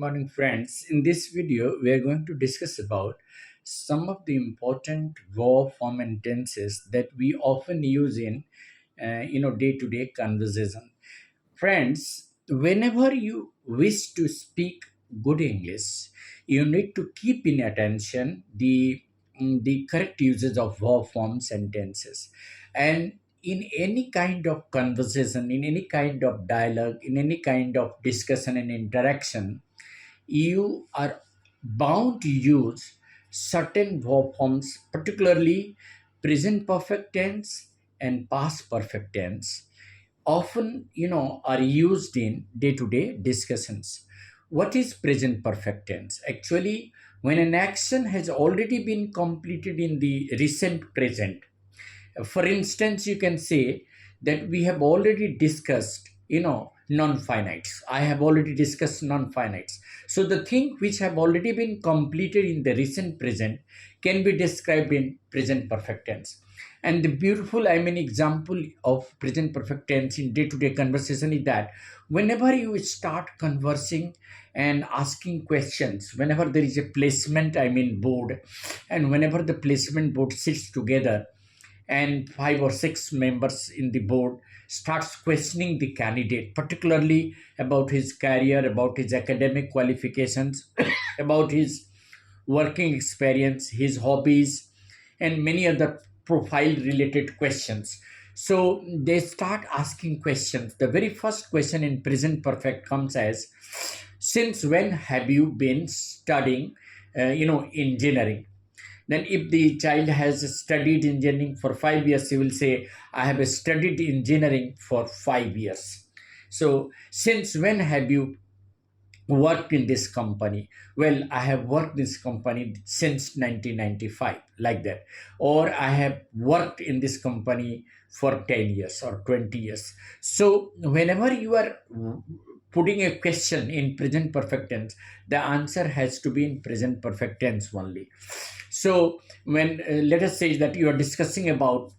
Morning, friends. In this video, we are going to discuss about some of the important verb form and tenses that we often use in, day-to-day conversation. Friends, whenever you wish to speak good English, you need to keep in attention the correct usage of verb forms and tenses. And in any kind of conversation, in any kind of dialogue, in any kind of discussion and interaction, you are bound to use certain verb forms, particularly present perfect tense and past perfect tense, often are used in day-to-day discussions. What is present perfect tense? Actually, when an action has already been completed in the recent present. For instance, you can say that we have already discussed non-finites. I have already discussed non-finites. So the thing which have already been completed in the recent present can be described in present perfect tense. And the beautiful, example of present perfect tense in day-to-day conversation is that whenever you start conversing and asking questions, whenever there is a placement, board, and whenever the placement board sits together and five or six members in the board starts questioning the candidate, particularly about his career, about his academic qualifications, about his working experience, his hobbies, and many other profile related questions. So they start asking questions. The very first question in present perfect comes as, since when have you been studying engineering? Then, if the child has studied engineering for 5 years, he will say, I have studied engineering for 5 years. So, since when have you worked in this company? Well, I have worked this company since 1995, like that. Or I have worked in this company for 10 years or 20 years. So, whenever you are putting a question in present perfect tense, the answer has to be in present perfect tense only. So when let us say that you are discussing about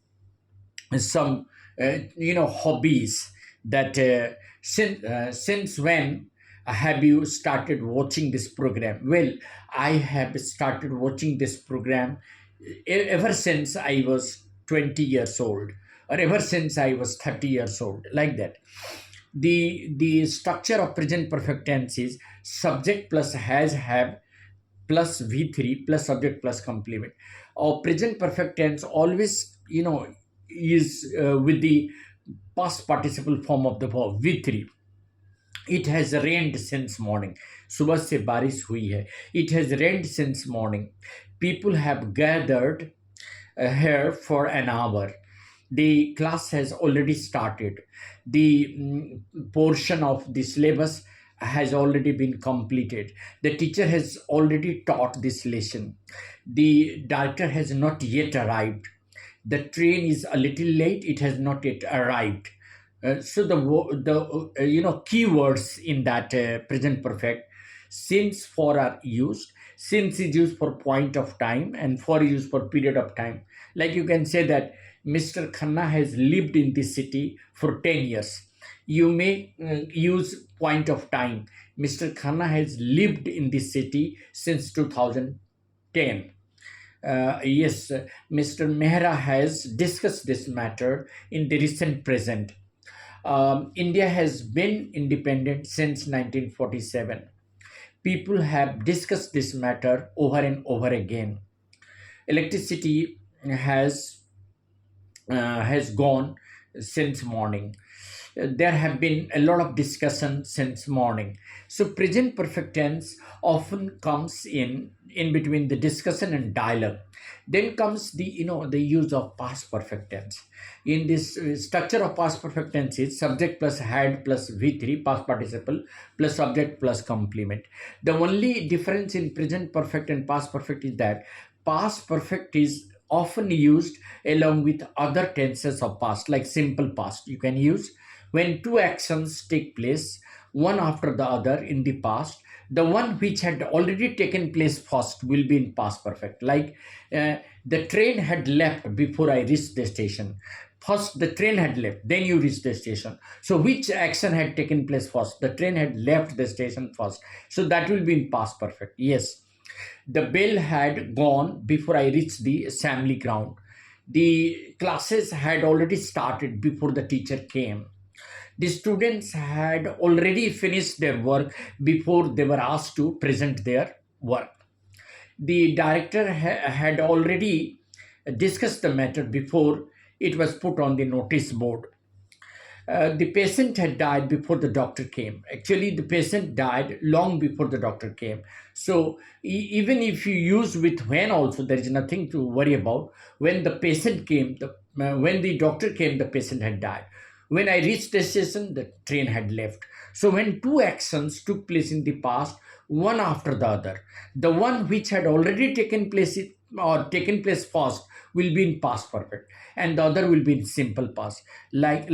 some hobbies, that since when have you started watching this program? Well, I have started watching this program ever since I was 20 years old, or ever since I was 30 years old, like that. The structure of present perfect tense is subject plus has, have, plus V3 plus subject plus complement. Or present perfect tense always, is with the past participle form of the verb V3. It has rained since morning. सुबह से बारिश हुई है. It has rained since morning. People have gathered here for an hour. The class has already started. The portion of the syllabus has already been completed. The teacher has already taught this lesson. The director has not yet arrived. The train is a little late. It has not yet arrived. So the keywords in that present perfect, since for are used. Since is used for point of time and for is used for period of time. Like you can say that Mr. Khanna has lived in this city for 10 years. You may use point of time. Mr. Khanna has lived in this city since 2010. Yes, Mr. Mehra has discussed this matter in the recent present. India has been independent since 1947. People have discussed this matter over and over again. Electricity has gone since morning. There have been a lot of discussion since morning. So present perfect tense often comes in between the discussion and dialogue. Then comes the use of past perfect tense. In this structure of past perfect tense is subject plus had plus v3 past participle plus subject plus complement. The only difference in present perfect and past perfect is that past perfect is often used along with other tenses of past, like simple past. You can use when two actions take place one after the other in the past. The one which had already taken place first will be in past perfect, like the train had left before I reached the station. First, the train had left, then you reached the station. So, which action had taken place first? The train had left the station first. So, that will be in past perfect. Yes. The bell had gone before I reached the assembly ground. The classes had already started before the teacher came. The students had already finished their work before they were asked to present their work. The director had already discussed the matter before it was put on the notice board. The patient had died before the doctor came. Actually, the patient died long before the doctor came. So, even if you use with when also, there is nothing to worry about. When the patient came, when the doctor came, the patient had died. When I reached the station, the train had left. So, when two actions took place in the past, one after the other, the one which had already taken place or taken place first will be in past perfect, and the other will be in simple past. Like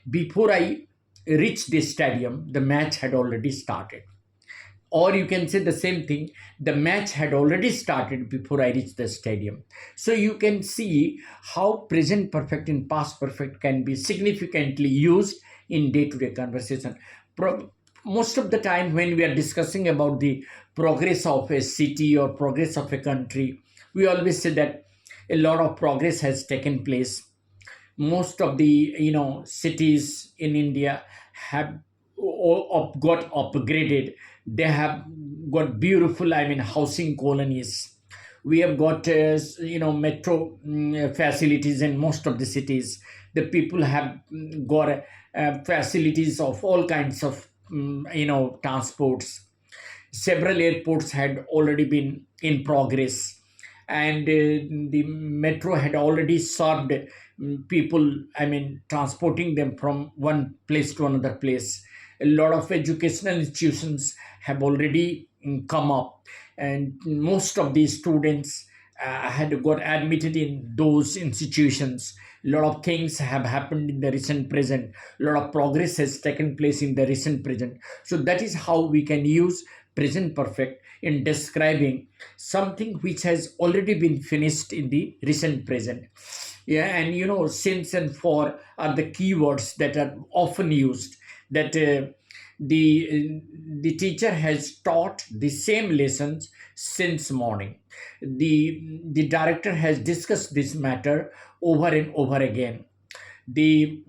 before I reached the stadium, the match had already started. Or you can say the same thing, the match had already started before I reached the stadium. So you can see how present perfect and past perfect can be significantly used in day to day conversation. Most of the time, when we are discussing about the progress of a city or progress of a country, we always say that a lot of progress has taken place. Most of the cities in India have got upgraded. They have got beautiful, I mean, housing colonies. We have got metro facilities in most of the cities. The people have got facilities of all kinds of transports. Several airports had already been in progress, and the metro had already served people, I mean, transporting them from one place to another place. A lot of educational institutions have already come up, and most of these students had got admitted in those institutions. A lot of things have happened in the recent present. A lot of progress has taken place in the recent present. So that is how we can use present perfect in describing something which has already been finished in the recent present. Yeah, and since and for are the keywords that are often used. That the teacher has taught the same lessons since morning. The director has discussed this matter over and over again. The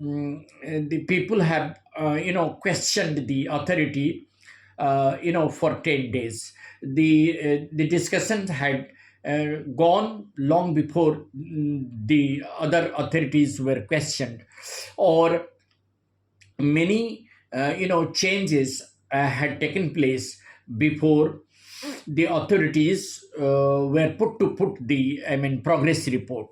people have questioned the authority for 10 days. The discussions had gone long before the other authorities were questioned, or many changes had taken place before the authorities were put the, I mean, progress report.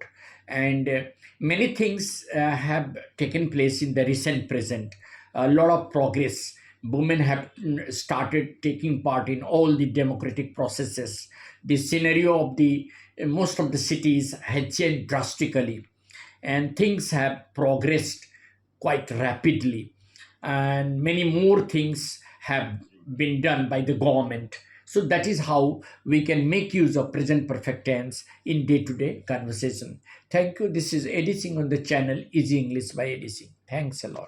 And many things have taken place in the recent present. A lot of progress. Women have started taking part in all the democratic processes. The scenario of the most of the cities had changed drastically, and things have progressed quite rapidly, and many more things have been done by the government. So that is how we can make use of present perfect tense in day-to-day conversation. Thank you. This is Eddie Singh on the channel Easy English by Eddie Singh. Thanks a lot.